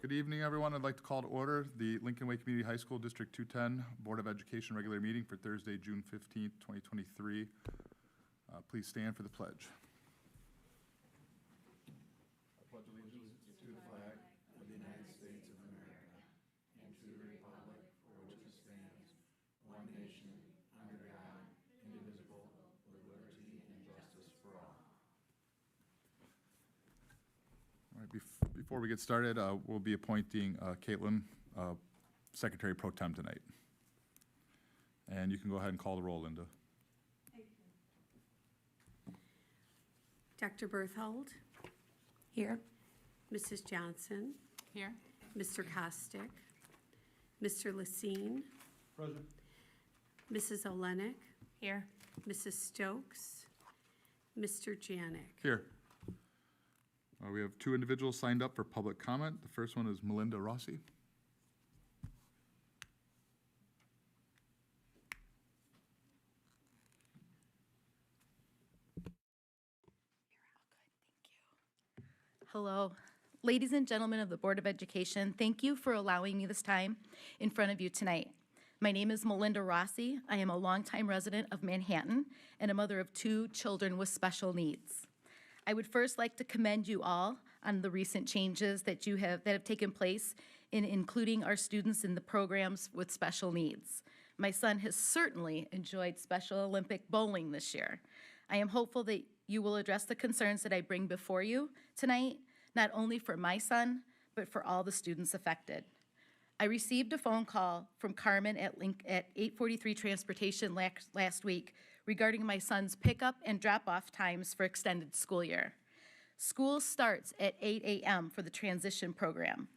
Good evening, everyone. I'd like to call to order the Lincoln Way Community High School District 210 Board of Education regular meeting for Thursday, June 15th, 2023. Please stand for the pledge. I pledge allegiance to the flag of the United States of America and to the republic for which it stands, one nation, under God, indivisible, with liberty and justice for all. All right, before we get started, we'll be appointing Caitlin, Secretary Pro Tem tonight. And you can go ahead and call the roll, Linda. Dr. Berthold? Here. Mrs. Johnson? Here. Mr. Kostick? Mr. Lacine? Present. Mrs. Olenek? Here. Mrs. Stokes? Mr. Janik? Here. We have two individuals signed up for public comment. The first one is Melinda Rossi. Hello. Ladies and gentlemen of the Board of Education, thank you for allowing me this time in front of you tonight. My name is Melinda Rossi. I am a longtime resident of Manhattan and a mother of two children with special needs. I would first like to commend you all on the recent changes that have taken place in including our students in the programs with special needs. My son has certainly enjoyed Special Olympic bowling this year. I am hopeful that you will address the concerns that I bring before you tonight, not only for my son, but for all the students affected. I received a phone call from Carmen at 843 Transportation last week regarding my son's pickup and drop-off times for extended school year. School starts at 8 a.m. for the transition program.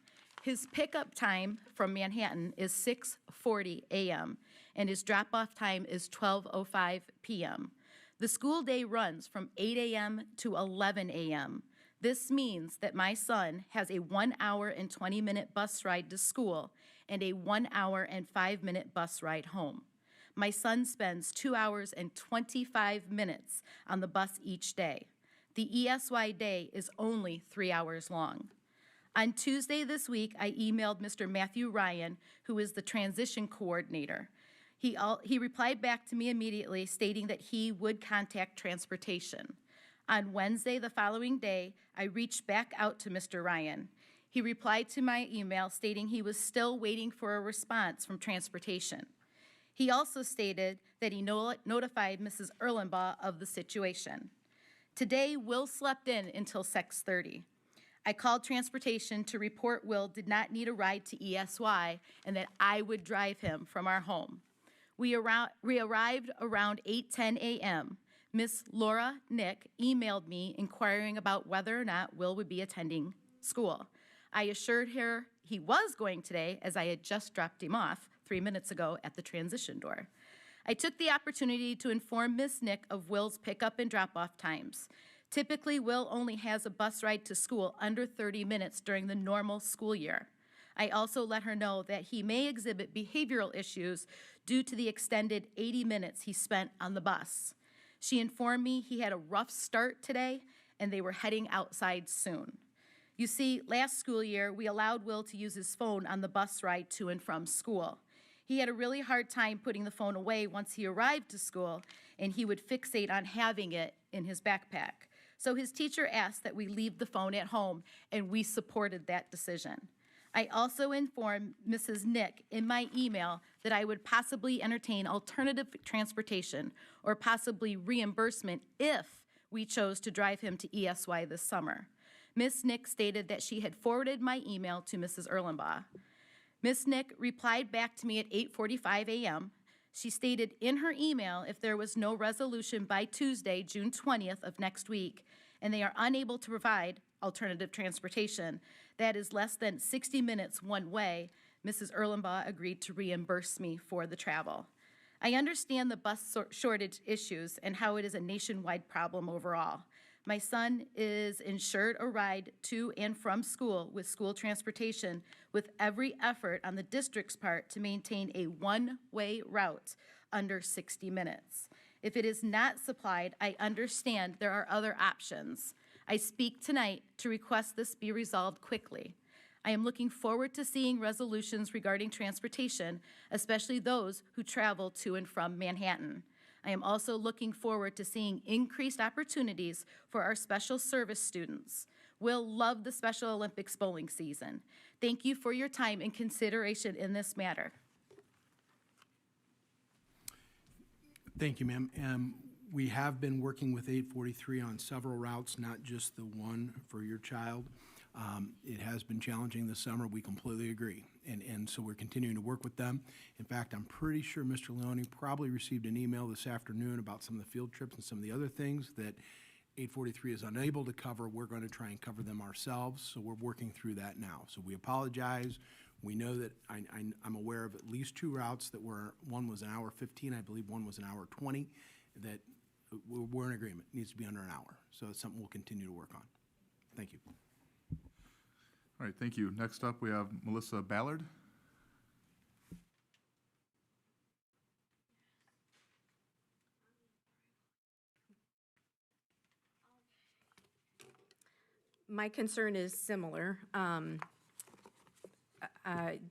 His pickup time from Manhattan is 6:40 a.m. and his drop-off time is 12:05 p.m. The school day runs from 8 a.m. to 11 a.m. This means that my son has a 1 hour and 20-minute bus ride to school and a 1 hour and 5-minute bus ride home. My son spends 2 hours and 25 minutes on the bus each day. The ESY day is only 3 hours long. On Tuesday this week, I emailed Mr. Matthew Ryan, who is the transition coordinator. He replied back to me immediately stating that he would contact transportation. On Wednesday, the following day, I reached back out to Mr. Ryan. He replied to my email stating he was still waiting for a response from transportation. He also stated that he notified Mrs. Erlenbaugh of the situation. Today, Will slept in until 6:30. I called transportation to report Will did not need a ride to ESY and that I would drive him from our home. We arrived around 8:10 a.m. Miss Laura Nick emailed me inquiring about whether or not Will would be attending school. I assured her he was going today as I had just dropped him off 3 minutes ago at the transition door. I took the opportunity to inform Miss Nick of Will's pickup and drop-off times. Typically, Will only has a bus ride to school under 30 minutes during the normal school year. I also let her know that he may exhibit behavioral issues due to the extended 80 minutes he spent on the bus. She informed me he had a rough start today and they were heading outside soon. You see, last school year, we allowed Will to use his phone on the bus ride to and from school. He had a really hard time putting the phone away once he arrived to school, and he would fixate on having it in his backpack. So his teacher asked that we leave the phone at home, and we supported that decision. I also informed Mrs. Nick in my email that I would possibly entertain alternative transportation or possibly reimbursement if we chose to drive him to ESY this summer. Ms. Nick stated that she had forwarded my email to Mrs. Erlenbaugh. Ms. Nick replied back to me at 8:45 a.m. She stated in her email if there was no resolution by Tuesday, June 20th of next week, and they are unable to provide alternative transportation, that is less than 60 minutes one way, Mrs. Erlenbaugh agreed to reimburse me for the travel. I understand the bus shortage issues and how it is a nationwide problem overall. My son is insured a ride to and from school with school transportation with every effort on the district's part to maintain a one-way route under 60 minutes. If it is not supplied, I understand there are other options. I speak tonight to request this be resolved quickly. I am looking forward to seeing resolutions regarding transportation, especially those who travel to and from Manhattan. I am also looking forward to seeing increased opportunities for our special service students. We'll love the Special Olympics bowling season. Thank you for your time and consideration in this matter. Thank you, ma'am. We have been working with 843 on several routes, not just the one for your child. It has been challenging this summer. We completely agree. And so we're continuing to work with them. In fact, I'm pretty sure Mr. Leone probably received an email this afternoon about some of the field trips and some of the other things that 843 is unable to cover. We're going to try and cover them ourselves, so we're working through that now. So we apologize. We know that I'm aware of at least 2 routes that were, one was an hour 15, I believe one was an hour 20, that we're in agreement. It needs to be under an hour. So it's something we'll continue to work on. Thank you. All right, thank you. Next up, we have Melissa Ballard. My concern is similar. I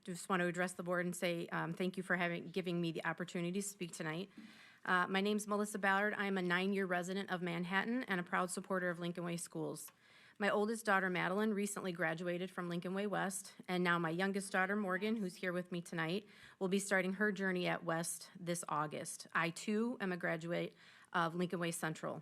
just want to address the board and say thank you for giving me the opportunity to speak tonight. My name's Melissa Ballard. I am a 9-year resident of Manhattan and a proud supporter of Lincoln Way schools. My oldest daughter, Madeline, recently graduated from Lincoln Way West, and now my youngest daughter, Morgan, who's here with me tonight, will be starting her journey at West this August. I, too, am a graduate of Lincoln Way Central.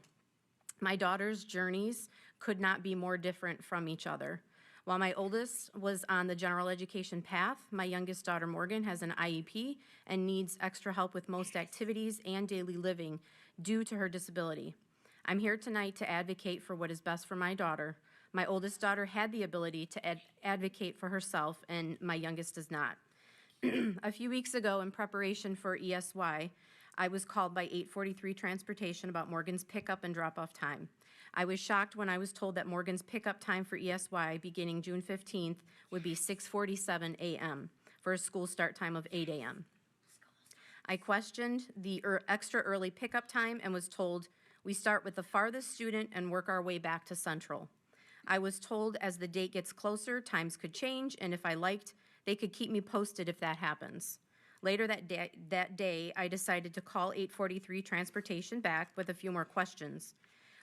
My daughter's journeys could not be more different from each other. While my oldest was on the general education path, my youngest daughter, Morgan, has an IEP and needs extra help with most activities and daily living due to her disability. I'm here tonight to advocate for what is best for my daughter. My oldest daughter had the ability to advocate for herself, and my youngest does not. A few weeks ago, in preparation for ESY, I was called by 843 Transportation about Morgan's pickup and drop-off time. I was shocked when I was told that Morgan's pickup time for ESY beginning June 15th would be 6:47 a.m. for a school start time of 8 a.m. I questioned the extra early pickup time and was told, we start with the farthest student and work our way back to Central. I was told as the date gets closer, times could change, and if I liked, they could keep me posted if that happens. Later that day, I decided to call 843 Transportation back with a few more questions.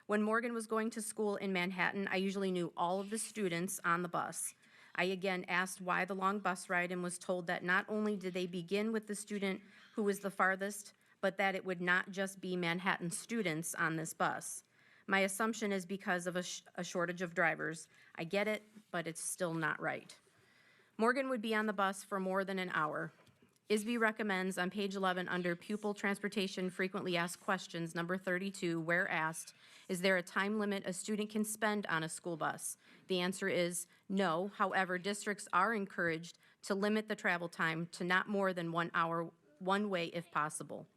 When Morgan was going to school in Manhattan, I usually knew all of the students on the bus. I again asked why the long bus ride and was told that not only did they begin with the student who was the farthest, but that it would not just be Manhattan students on this bus. My assumption is because of a shortage of drivers. I get it, but it's still not right. Morgan would be on the bus for more than an hour. ISB recommends on page 11 under Pupil Transportation Frequently Asked Questions, number 32, where asked, is there a time limit a student can spend on a school bus? The answer is no. However, districts are encouraged to limit the travel time to not more than 1 hour one way if possible.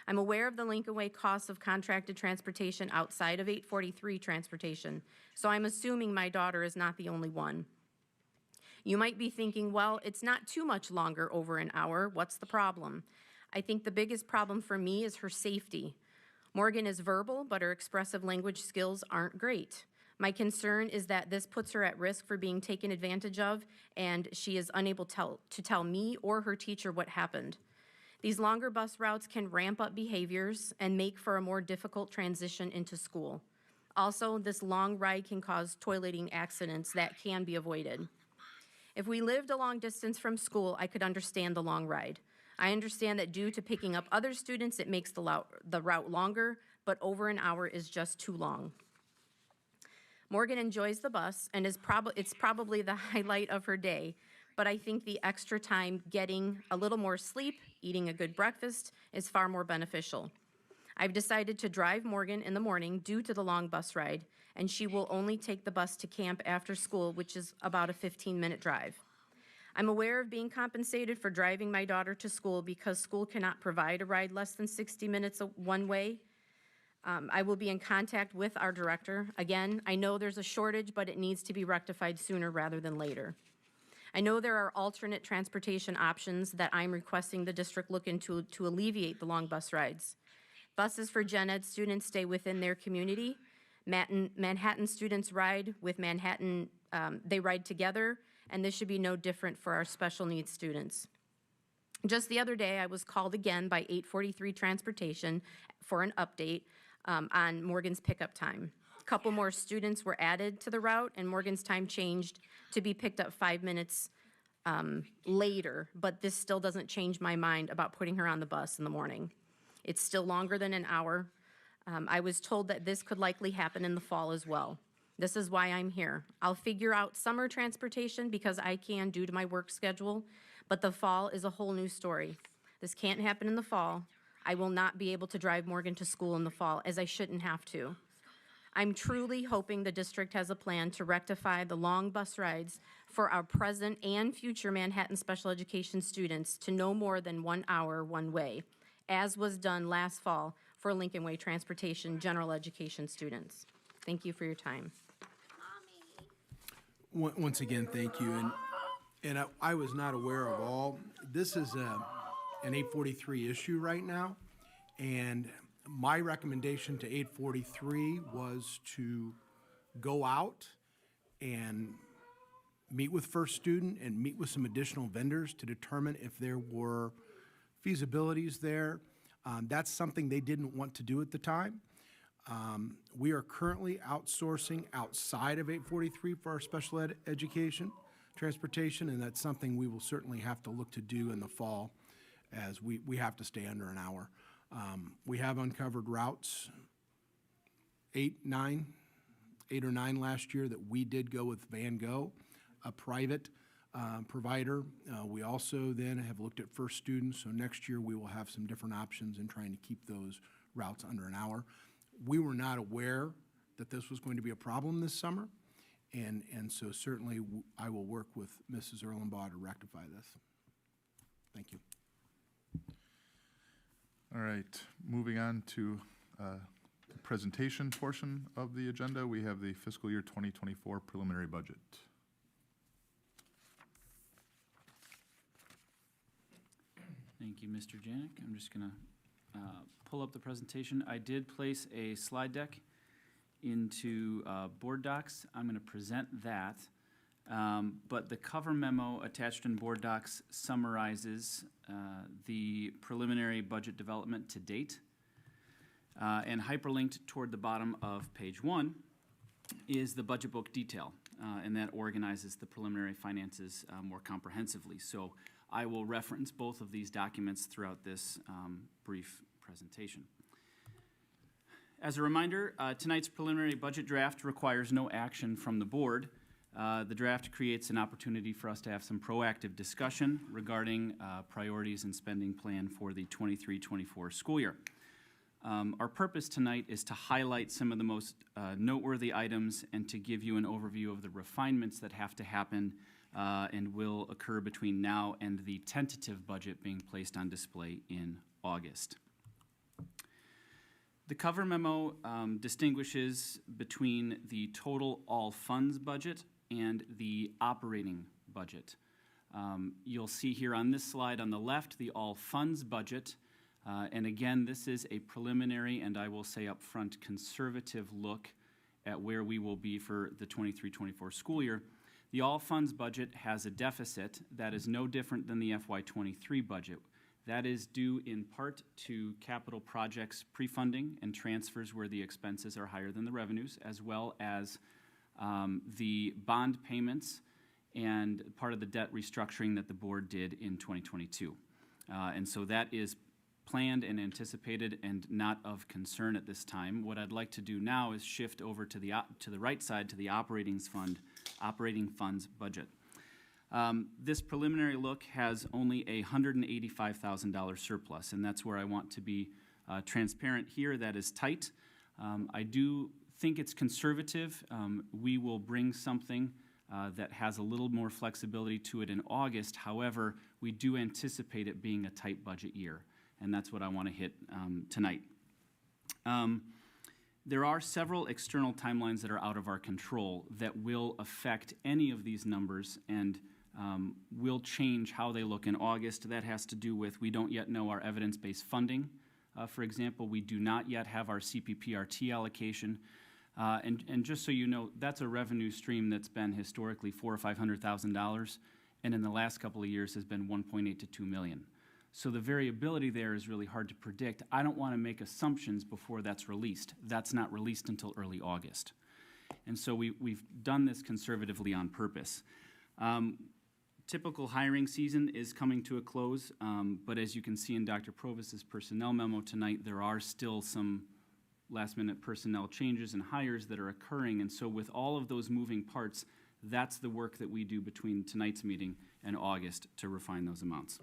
I'm aware of the Lincoln Way costs of contracted transportation outside of 843 Transportation, so I'm assuming my daughter is not the only one. You might be thinking, well, it's not too much longer over an hour. What's the problem? I think the biggest problem for me is her safety. Morgan is verbal, but her expressive language skills aren't great. My concern is that this puts her at risk for being taken advantage of, and she is unable to tell me or her teacher what happened. These longer bus routes can ramp up behaviors and make for a more difficult transition into school. Also, this long ride can cause toileting accidents that can be avoided. If we lived a long distance from school, I could understand the long ride. I understand that due to picking up other students, it makes the route longer, but over an hour is just too long. Morgan enjoys the bus, and it's probably the highlight of her day, but I think the extra time getting a little more sleep, eating a good breakfast, is far more beneficial. I've decided to drive Morgan in the morning due to the long bus ride, and she will only take the bus to camp after school, which is about a 15-minute drive. I'm aware of being compensated for driving my daughter to school because school cannot provide a ride less than 60 minutes one way. I will be in contact with our director. Again, I know there's a shortage, but it needs to be rectified sooner rather than later. I know there are alternate transportation options that I'm requesting the district look into to alleviate the long bus rides. Buses for gen ed students stay within their community. Manhattan students ride with Manhattan, they ride together, and this should be no different for our special needs students. Just the other day, I was called again by 843 Transportation for an update on Morgan's pickup time. A couple more students were added to the route, and Morgan's time changed to be picked up 5 minutes later, but this still doesn't change my mind about putting her on the bus in the morning. It's still longer than an hour. I was told that this could likely happen in the fall as well. This is why I'm here. I'll figure out summer transportation because I can due to my work schedule, but the fall is a whole new story. This can't happen in the fall. I will not be able to drive Morgan to school in the fall, as I shouldn't have to. I'm truly hoping the district has a plan to rectify the long bus rides for our present and future Manhattan special education students to no more than 1 hour one way, as was done last fall for Lincoln Way Transportation general education students. Thank you for your time. Once again, thank you. And I was not aware of all. This is an 843 issue right now, and my recommendation to 843 was to go out and meet with First Student and meet with some additional vendors to determine if there were feasibilities there. That's something they didn't want to do at the time. We are currently outsourcing outside of 843 for our special education transportation, and that's something we will certainly have to look to do in the fall, as we have to stay under an hour. We have uncovered routes, 8 or 9 last year that we did go with Van Gogh, a private provider. We also then have looked at First Students, so next year we will have some different options in trying to keep those routes under an hour. We were not aware that this was going to be a problem this summer, and so certainly I will work with Mrs. Erlenbaugh to rectify this. Thank you. All right, moving on to the presentation portion of the agenda, we have the fiscal year 2024 preliminary budget. Thank you, Mr. Janik. I'm just going to pull up the presentation. I did place a slide deck into board docs. I'm going to present that. But the cover memo attached in board docs summarizes the preliminary budget development to date. And hyperlinked toward the bottom of page 1 is the budget book detail, and that organizes the preliminary finances more comprehensively. So I will reference both of these documents throughout this brief presentation. As a reminder, tonight's preliminary budget draft requires no action from the board. The draft creates an opportunity for us to have some proactive discussion regarding priorities and spending plan for the 23-24 school year. Our purpose tonight is to highlight some of the most noteworthy items and to give you an overview of the refinements that have to happen and will occur between now and the tentative budget being placed on display in August. The cover memo distinguishes between the total all funds budget and the operating budget. You'll see here on this slide on the left the all funds budget. And again, this is a preliminary and I will say up front conservative look at where we will be for the 23-24 school year. The all funds budget has a deficit that is no different than the FY23 budget. That is due in part to capital projects pre-funding and transfers where the expenses are higher than the revenues, as well as the bond payments and part of the debt restructuring that the board did in 2022. And so that is planned and anticipated and not of concern at this time. What I'd like to do now is shift over to the right side to the operating funds budget. This preliminary look has only a $185,000 surplus, and that's where I want to be transparent here. That is tight. I do think it's conservative. We will bring something that has a little more flexibility to it in August. However, we do anticipate it being a tight budget year, and that's what I want to hit tonight. There are several external timelines that are out of our control that will affect any of these numbers and will change how they look in August. That has to do with we don't yet know our evidence-based funding. For example, we do not yet have our CPPRT allocation. And just so you know, that's a revenue stream that's been historically $400,000 or $500,000, and in the last couple of years has been 1.8 to 2 million. So the variability there is really hard to predict. I don't want to make assumptions before that's released. That's not released until early August. And so we've done this conservatively on purpose. Typical hiring season is coming to a close, but as you can see in Dr. Provost's personnel memo tonight, there are still some last-minute personnel changes and hires that are occurring. And so with all of those moving parts, that's the work that we do between tonight's meeting and August to refine those amounts.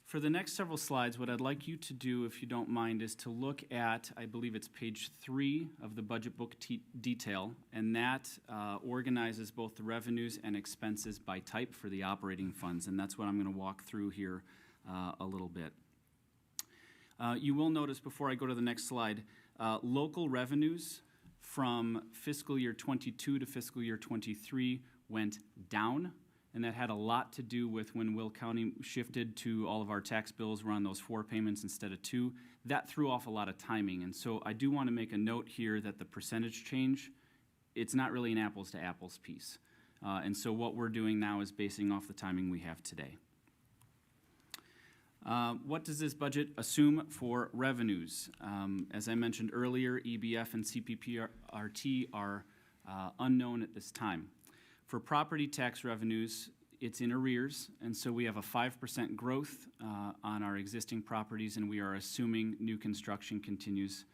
For the next several slides, what I'd like you to do, if you don't mind, is to look at, I believe it's page 3 of the budget book detail, and that organizes both the revenues and expenses by type for the operating funds, and that's what I'm going to walk through here a little bit. You will notice before I go to the next slide, local revenues from fiscal year 22 to fiscal year 23 went down. And that had a lot to do with when Will County shifted to all of our tax bills were on those 4 payments instead of 2. That threw off a lot of timing. And so I do want to make a note here that the percentage change, it's not really an apples to apples piece. And so what we're doing now is basing off the timing we have today. What does this budget assume for revenues? As I mentioned earlier, EBF and CPPRT are unknown at this time. For property tax revenues, it's in arrears, and so we have a 5% growth on our existing properties, and we are assuming new construction continues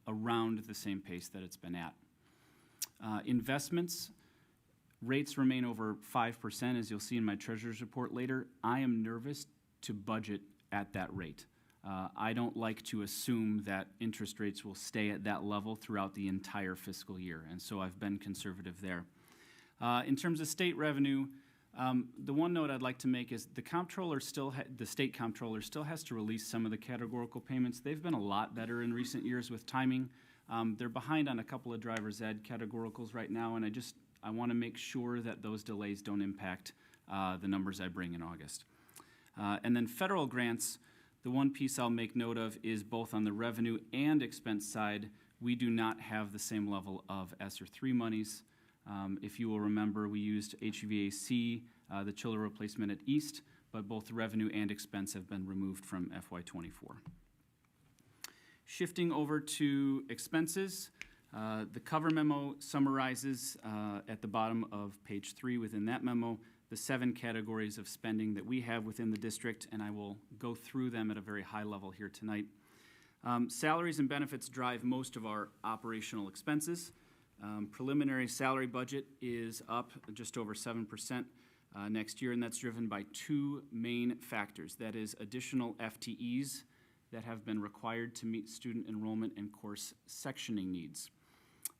around the same pace that it's been at. Investments, rates remain over 5%, as you'll see in my treasurer's report later. I am nervous to budget at that rate. I don't like to assume that interest rates will stay at that level throughout the entire fiscal year, and so I've been conservative there. In terms of state revenue, the one note I'd like to make is the comptroller the state comptroller still has to release some of the categorical payments. They've been a lot better in recent years with timing. They're behind on a couple of driver's ed categoricals right now, and I want to make sure that those delays don't impact the numbers I bring in August. And then federal grants, the one piece I'll make note of is both on the revenue and expense side, we do not have the same level of ESSER 3 monies. If you will remember, we used HVAC, the chiller replacement at East, but both revenue and expense have been removed from FY24. Shifting over to expenses, the cover memo summarizes at the bottom of page 3 within that memo the 7 categories of spending that we have within the district, and I will go through them at a very high level here tonight. Salaries and benefits drive most of our operational expenses. Preliminary salary budget is up just over 7% next year, and that's driven by 2 main factors. That is additional FTEs that have been required to meet student enrollment and course sectioning needs.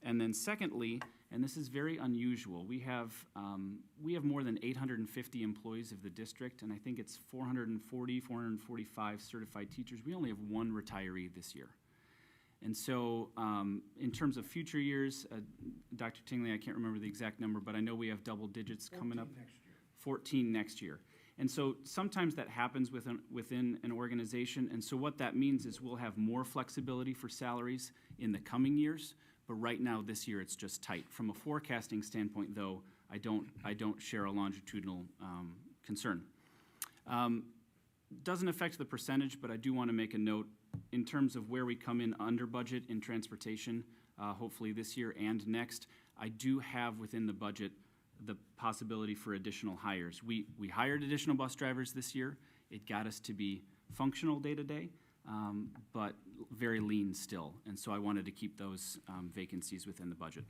And then secondly, and this is very unusual, we have more than 850 employees of the district, and I think it's 445 certified teachers. We only have 1 retiree this year. And so in terms of future years, Dr. Tingley, I can't remember the exact number, but I know we have double digits coming up. 14 next year. And so sometimes that happens within an organization, and so what that means is we'll have more flexibility for salaries in the coming years, but right now, this year, it's just tight. From a forecasting standpoint, though, I don't share a longitudinal concern. Doesn't affect the percentage, but I do want to make a note in terms of where we come in under budget in transportation, hopefully this year and next. I do have within the budget the possibility for additional hires. We hired additional bus drivers this year. It got us to be functional day to day, but very lean still. And so I wanted to keep those vacancies within the budget.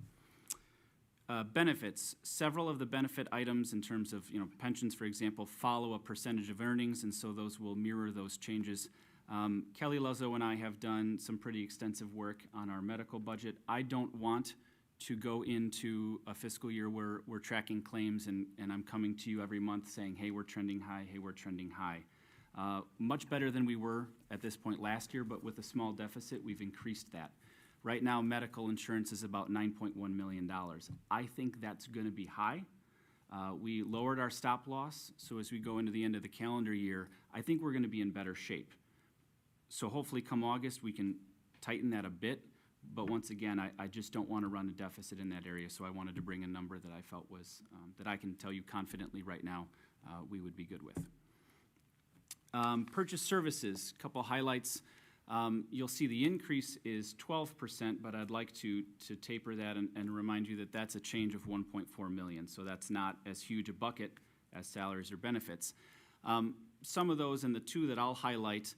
Benefits. Several of the benefit items in terms of pensions, for example, follow a percentage of earnings, and so those will mirror those changes. Kelly Luzzo and I have done some pretty extensive work on our medical budget. I don't want to go into a fiscal year where we're tracking claims and I'm coming to you every month saying, hey, we're trending high, hey, we're trending high. Much better than we were at this point last year, but with a small deficit, we've increased that. Right now, medical insurance is about $9.1 million. I think that's going to be high. We lowered our stop loss, so as we go into the end of the calendar year, I think we're going to be in better shape. So hopefully come August, we can tighten that a bit. But once again, I just don't want to run a deficit in that area, so I wanted to bring a number that I felt was, that I can tell you confidently right now, we would be good with. Purchase services, couple highlights. You'll see the increase is 12%, but I'd like to taper that and remind you that that's a change of 1.4 million, so that's not as huge a bucket as salaries or benefits. Some of those, and the two that I'll highlight,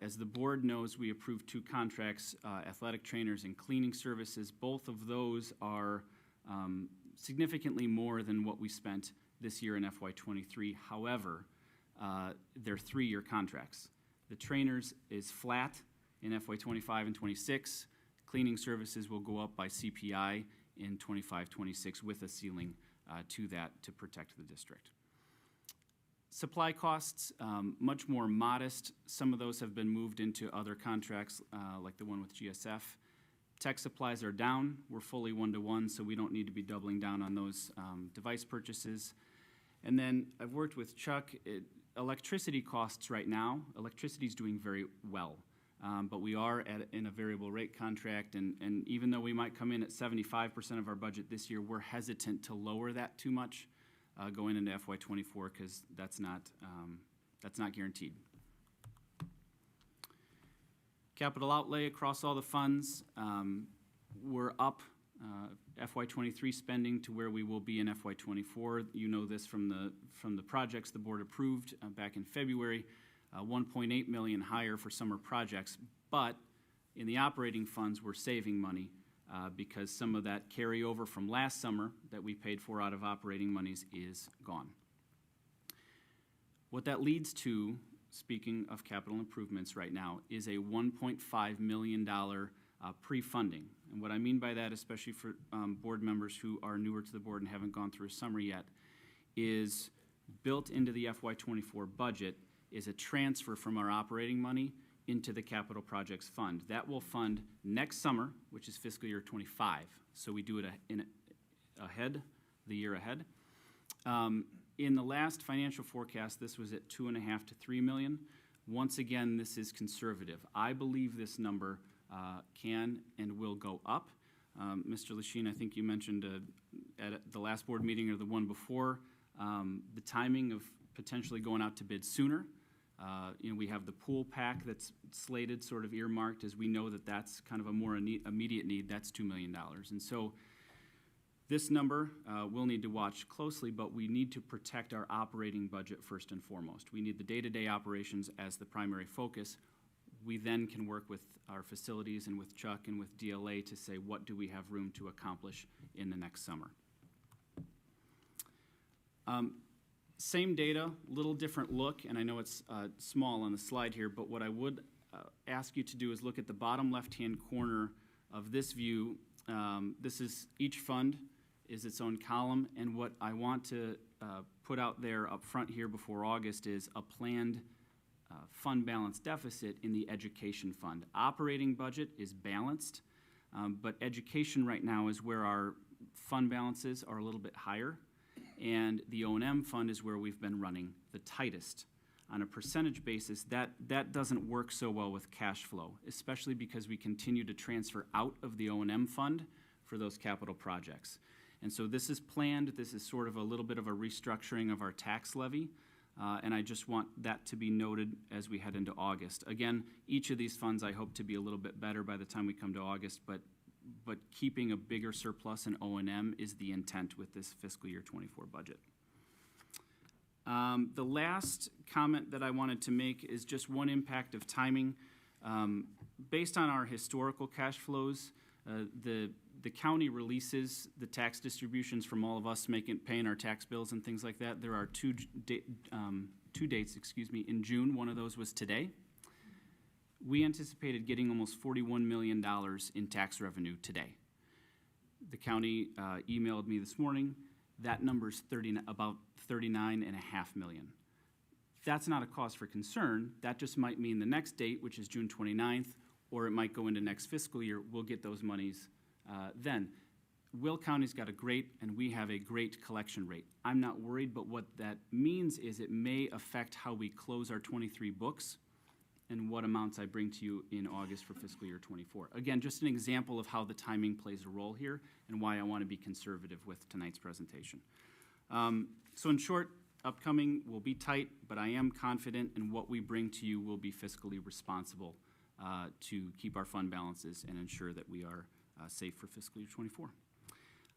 as the board knows, we approved 2 contracts, athletic trainers and cleaning services. Both of those are significantly more than what we spent this year in FY23. However, they're 3-year contracts. The trainers is flat in FY25 and 26. Cleaning services will go up by CPI in 25-26 with a ceiling to that to protect the district. Supply costs, much more modest. Some of those have been moved into other contracts, like the one with GSF. Tech supplies are down. We're fully 1-to-1, so we don't need to be doubling down on those device purchases. And then I've worked with Chuck. Electricity costs right now, electricity is doing very well. But we are in a variable rate contract, and even though we might come in at 75% of our budget this year, we're hesitant to lower that too much going into FY24 because that's not guaranteed. Capital outlay across all the funds, we're up FY23 spending to where we will be in FY24. You know this from the projects the board approved back in February, 1.8 million higher for summer projects, but in the operating funds we're saving money because some of that carryover from last summer that we paid for out of operating monies is gone. What that leads to, speaking of capital improvements right now, is a $1.5 million pre-funding. And what I mean by that, especially for board members who are newer to the board and haven't gone through a summer yet, is built into the FY24 budget is a transfer from our operating money into the capital projects fund. That will fund next summer, which is fiscal year 25. So we do it the year ahead. In the last financial forecast, this was at 2.5 to 3 million. Once again, this is conservative. I believe this number can and will go up. Mr. Lachine, I think you mentioned at the last board meeting or the one before, the timing of potentially going out to bid sooner. We have the pool pack that's slated, sort of earmarked, as we know that that's kind of a more immediate need. That's $2 million. And so this number we'll need to watch closely, but we need to protect our operating budget first and foremost. We need the day-to-day operations as the primary focus. We then can work with our facilities and with Chuck and with DLA to say what do we have room to accomplish in the next summer. Same data, little different look, and I know it's small on the slide here, but what I would ask you to do is look at the bottom left-hand corner of this view. This is each fund is its own column, and what I want to put out there up front here before August is a planned fund balance deficit in the education fund. Operating budget is balanced, but education right now is where our fund balances are a little bit higher, and the O&M fund is where we've been running the tightest. On a percentage basis, that doesn't work so well with cash flow, especially because we continue to transfer out of the O&M fund for those capital projects. And so this is planned. This is sort of a little bit of a restructuring of our tax levy, and I just want that to be noted as we head into August. Again, each of these funds I hope to be a little bit better by the time we come to August, but keeping a bigger surplus in O&M is the intent with this fiscal year 24 budget. The last comment that I wanted to make is just one impact of timing. Based on our historical cash flows, the county releases the tax distributions from all of us paying our tax bills and things like that. There are two dates, in June. One of those was today. We anticipated getting almost $41 million in tax revenue today. The county emailed me this morning. That number's about $39.5 million. That's not a cause for concern. That just might mean the next date, which is June 29th, or it might go into next fiscal year. We'll get those monies then. Will County's got and we have a great collection rate. I'm not worried, but what that means is it may affect how we close our 23 books. and what amounts I bring to you in August for fiscal year '24. Again, just an example of how the timing plays a role here and why I want to be conservative with tonight's presentation. So in short, upcoming will be tight, but I am confident in what we bring to you will be fiscally responsible to keep our fund balances and ensure that we are safe for fiscal year '24.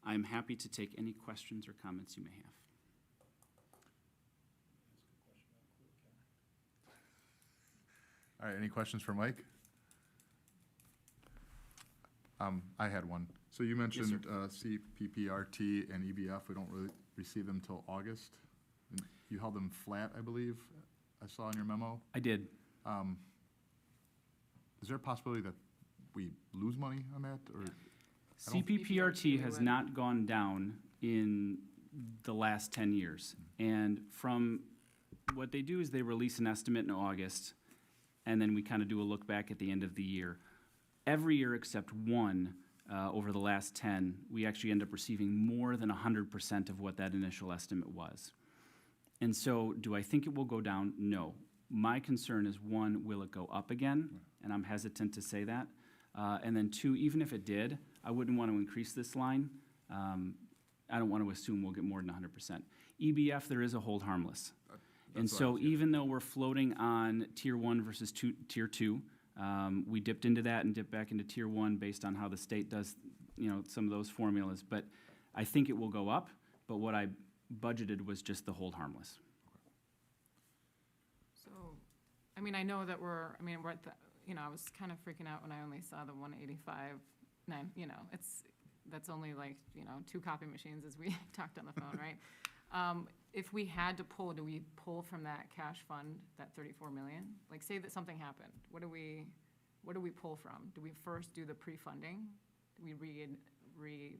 I'm happy to take any questions or comments you may have. All right, any questions for Mike? I had one. So you mentioned CPPRT and EBF, we don't really receive them till August. And you held them flat, I believe, I saw in your memo. I did. Is there a possibility that we lose money on that, or? CPPRT has not gone down in the last 10 years. And from what they do is they release an estimate in August, and then we kind of do a look back at the end of the year. Every year except one, over the last 10, we actually end up receiving more than 100% of what that initial estimate was. And so, do I think it will go down? No. My concern is, one, will it go up again? And I'm hesitant to say that. And then two, even if it did, I wouldn't want to increase this line. I don't want to assume we'll get more than 100%. EBF, there is a hold harmless. And so even though we're floating on tier 1 versus tier 2, we dipped into that and dipped back into tier 1 based on how the state does, some of those formulas. But I think it will go up, but what I budgeted was just the hold harmless. So, I mean, I know that we're at the, I was kind of freaking out when I only saw the 185, that's only like, 2 copy machines as we talked on the phone, right? If we had to pull, do we pull from that cash fund, that 34 million? Like, say that something happened, what do we pull from? Do we first do the pre-funding? Do we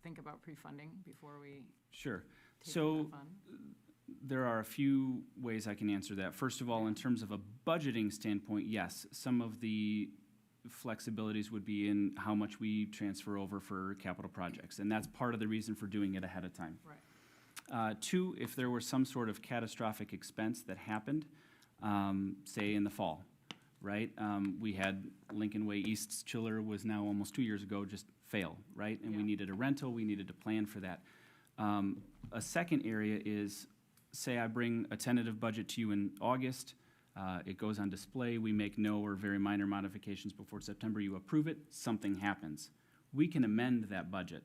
think about pre-funding before we Sure. take So the fund? there are a few ways I can answer that. First of all, in terms of a budgeting standpoint, yes, some of the flexibilities would be in how much we transfer over for capital projects, and that's part of the reason for doing it ahead of time. Right. Two, if there was some sort of catastrophic expense that happened, say in the fall, right? We had Lincoln Way East's chiller was now almost 2 years ago, just fail, right? And we Yeah. needed a rental, we needed to plan for that. A second area is, say I bring a tentative budget to you in August, it goes on display, we make no or very minor modifications before September, you approve it, something happens. We can amend that budget.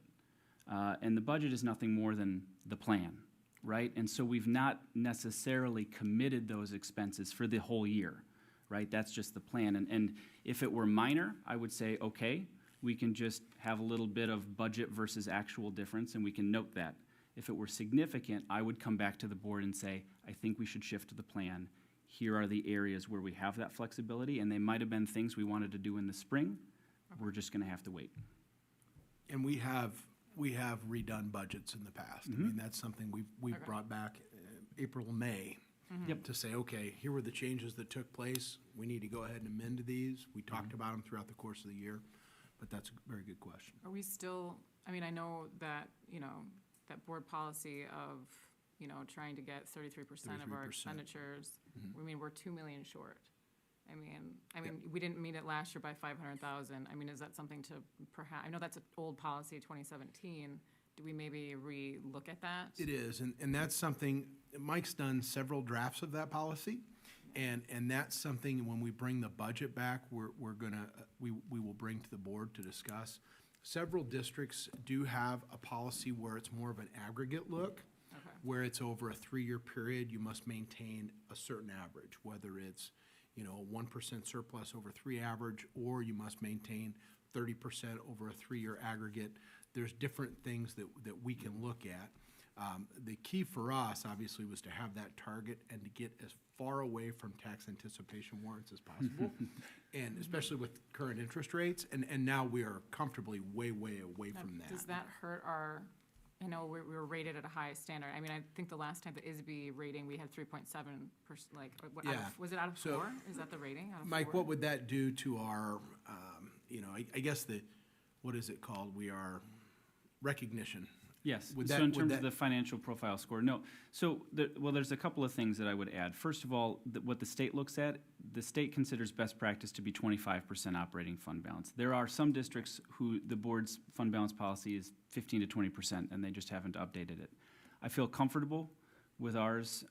And the budget is nothing more than the plan, right? And so we've not necessarily committed those expenses for the whole year, right? That's just the plan. And if it were minor, I would say, okay, we can just have a little bit of budget versus actual difference, and we can note that. If it were significant, I would come back to the board and say, I think we should shift to the plan. Here are the areas where we have that flexibility, and they might have been things we wanted to do in the spring. We're just gonna have to wait. And we have redone budgets in the past. I mean, that's something we've Okay. brought back April, May. Yep. To say, okay, here were the changes that took place. We need to go ahead and amend these. We talked about them throughout the course of the year, but that's a very good question. Are we still, I know that, that board policy of, trying to get 33% of our 33%. expenditures, we're 2 million short. We didn't meet it last year by 500,000. Is that something to perhaps, I know that's an old policy, 2017. Do we maybe re-look at that? It is, and that's something, Mike's done several drafts of that policy, and that's something, when we bring the budget back, we will bring to the board to discuss. Several districts do have a policy where it's more of an aggregate look, Okay. where it's over a 3-year period, you must maintain a certain average, whether it's, a 1% surplus over 3 average, or you must maintain 30% over a 3-year aggregate. There's different things that we can look at. The key for us, obviously, was to have that target and to get as far away from tax anticipation warrants as possible, and especially with current interest rates, and now we are comfortably way away from that. Does that hurt our, I know we were rated at a high standard. I think the last time the ISB rating, we had 3.7%, Yeah. Was it out of So, 4? Is that the rating, out of 4? Mike, what would that do to our, I guess what is it called? We are recognition Yes, Would so that- in would terms that- of the financial profile score, no. So, well, there's a couple of things that I would add. First of all, what the state looks at, the state considers best practice to be 25% operating fund balance. There are some districts who the board's fund balance policy is 15 to 20%, and they just haven't updated it. I feel comfortable with ours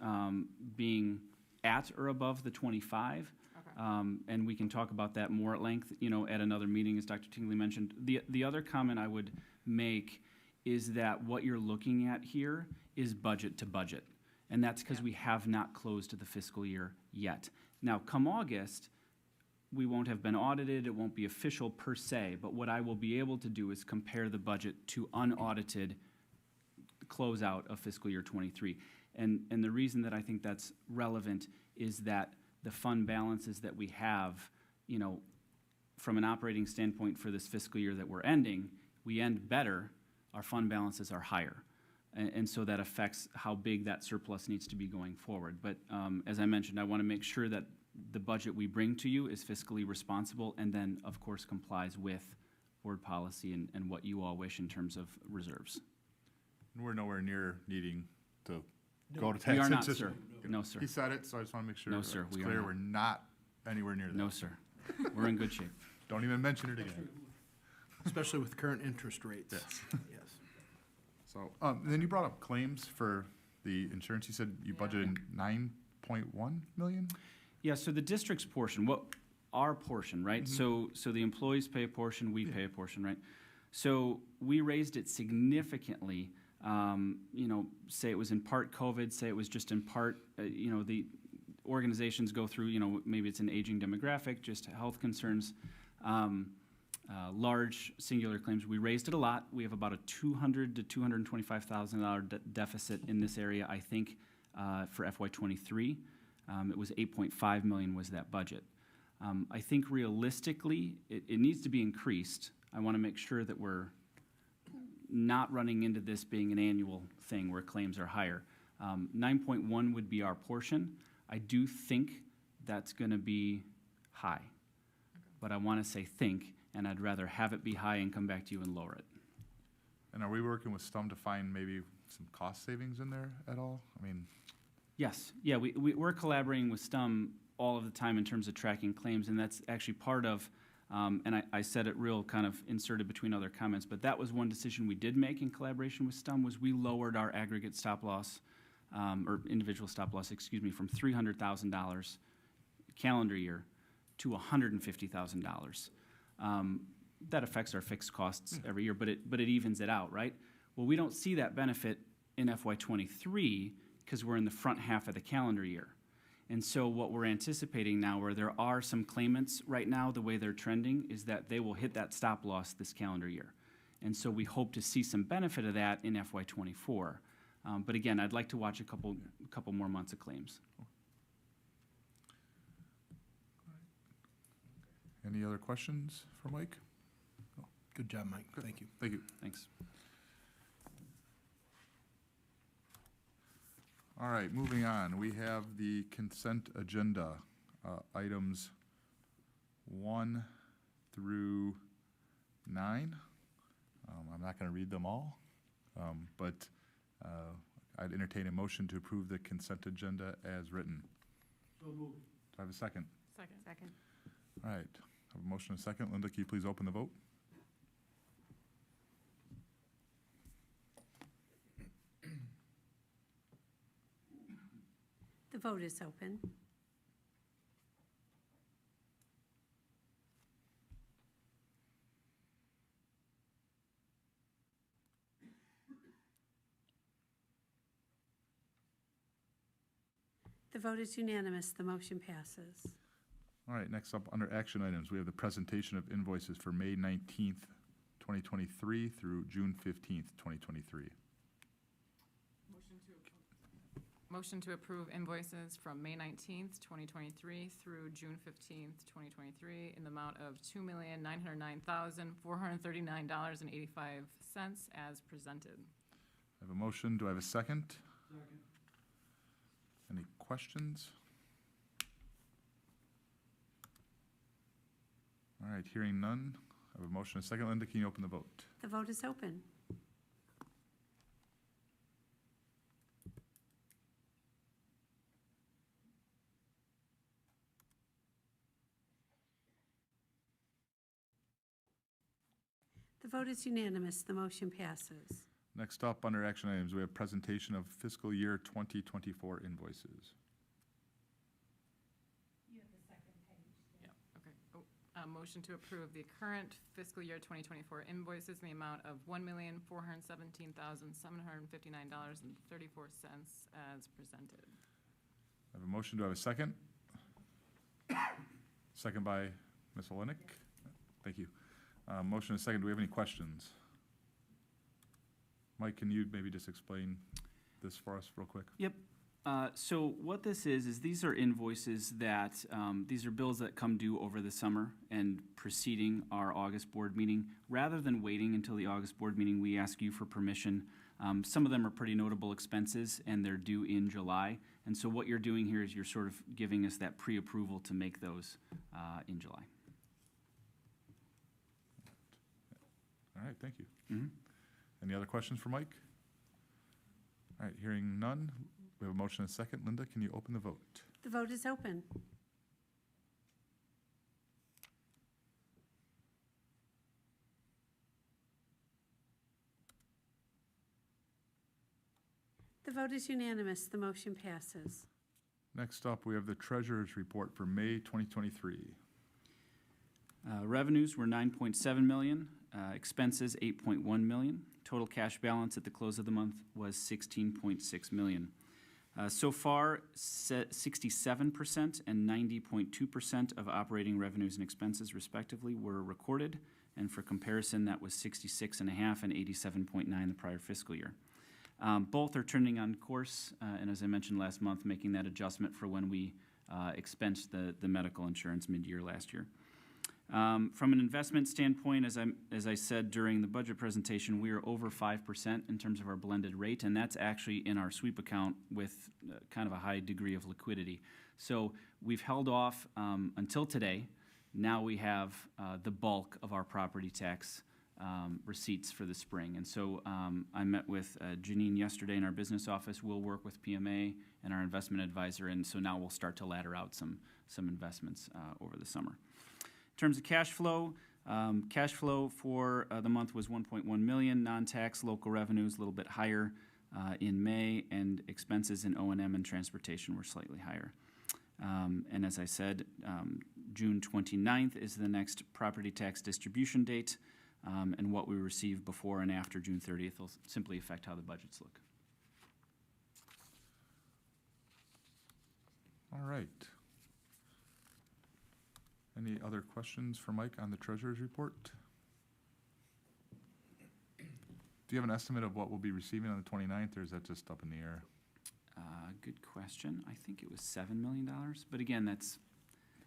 being at or above the 25. Okay. And we can talk about that more at length, at another meeting, as Dr. Tingley mentioned. The other comment I would make is that what you're looking at here is budget to budget. And that's because we have not closed the fiscal year yet. Now, come August, we won't have been audited, it won't be official per se, but what I will be able to do is compare the budget to unaudited closeout of fiscal year '23. And the reason that I think that's relevant is that the fund balances that we have, from an operating standpoint for this fiscal year that we're ending, we end better, our fund balances are higher. And so that affects how big that surplus needs to be going forward. But as I mentioned, I want to make sure that the budget we bring to you is fiscally responsible and then, of course, complies with board policy and what you all wish in terms of reserves. We're nowhere near needing to go to We are tax not, system. sir. No, sir. He said it, so I just want to make sure No, sir, it's we are clear not. we're not anywhere near that. No, sir. We're in good shape. Don't even mention it again. Especially with current interest rates. Yes. Yes. So, then you brought up claims for the insurance. You said you budgeted 9.1 million? Yeah, so the district's portion, our portion, right? So the employees pay a portion, we pay a portion, right? So we raised it significantly, say it was in part COVID, say it was just in part, the organizations go through, maybe it's an aging demographic, just health concerns, large singular claims. We raised it a lot. We have about a $200,000 to $225,000 deficit in this area, I think, for FY '23. It was 8.5 million was that budget. I think realistically, it needs to be increased. I want to make sure that we're not running into this being an annual thing where claims are higher. 9.1 would be our portion. I do think that's going to be high. But I want to say think, and I'd rather have it be high and come back to you and lower it. And are we working with STUM to find maybe some cost savings in there at all? I mean, Yes, yeah, we're collaborating with STUM all of the time in terms of tracking claims, and that's actually part of, and I said it real kind of inserted between other comments, but that was one decision we did make in collaboration with STUM, was we lowered our aggregate stop loss, or individual stop loss, from $300,000 calendar year to $150,000. That affects our fixed costs every year, but it evens it out, right? Well, we don't see that benefit in FY '23 because we're in the front half of the calendar year. And so what we're anticipating now, where there are some claimants right now, the way they're trending is that they will hit that stop loss this calendar year. And so we hope to see some benefit of that in FY '24. But again, I'd like to watch a couple more months of claims. any other questions for Mike? Good job, Mike. Thank you. Thank you. Thanks. All right, moving on. We have the consent agenda, items 1 through 9. I'm not going to read them all, but I'd entertain a motion to approve the consent agenda as written. So moved. Do I have a second? Second. All right, I have a motion and a second. Linda, can you please open the vote? The vote is open. The vote is unanimous. The motion passes. All right, next up, under action items, we have the presentation of invoices for May 19th, 2023 through June 15th, 2023. Motion to approve invoices from May 19th, 2023 through June 15th, 2023 in the amount of $2,909,439.85 as presented. I have a motion. Do I have a second? Second. Any questions? All right, hearing none. I have a motion and a second. Linda, can you open the vote? The vote is open. The vote is unanimous. The motion passes. Next up, under action items, we have presentation of fiscal year 2024 invoices. Yeah, okay. Motion to approve the current fiscal year 2024 invoices in the amount of $1,417,759.34 as presented. I have a motion. Do I have a second? Second by Ms. Olenek. Thank you. Motion and second. Do we have any questions? Mike, can you maybe just explain this for us real quick? Yep. So what this is these are invoices that, these are bills that come due over the summer and preceding our August board meeting. Rather than waiting until the August board meeting, we ask you for permission. Some of them are pretty notable expenses, and they're due in July. And so what you're doing here is you're sort of giving us that pre-approval to make those in July. All right, thank you. Mhm. Any other questions for Mike? All right, hearing none, we have a motion and a second. Linda, can you open the vote? The vote is open. The vote is unanimous. The motion passes. Next up, we have the treasurer's report for May 2023. Revenues were $9.7 million, expenses $8.1 million. Total cash balance at the close of the month was $16.6 million. So far, 67% and 90.2% of operating revenues and expenses respectively were recorded. And for comparison, that was 66.5% and 87.9% the prior fiscal year. Both are trending on course, and as I mentioned last month, making that adjustment for when we expensed the medical insurance mid-year last year. From an investment standpoint, as I said during the budget presentation, we are over 5% in terms of our blended rate, and that's actually in our sweep account with kind of a high degree of liquidity. So we've held off until today. Now we have the bulk of our property tax receipts for the spring. And so I met with Janine yesterday in our business office. We'll work with PMA and our investment advisor, and so now we'll start to ladder out some investments over the summer. In terms of cash flow for the month was $1.1 million. Non-tax local revenues a little bit higher in May, and expenses in O&M and transportation were slightly higher. And as I said, June 29th is the next property tax distribution date. And what we receive before and after June 30th will simply affect how the budgets look. All right. Any other questions for Mike on the treasurer's report? Do you have an estimate of what we'll be receiving on the 29th, or is that just up in the air? Good question. I think it was $7 million, but again,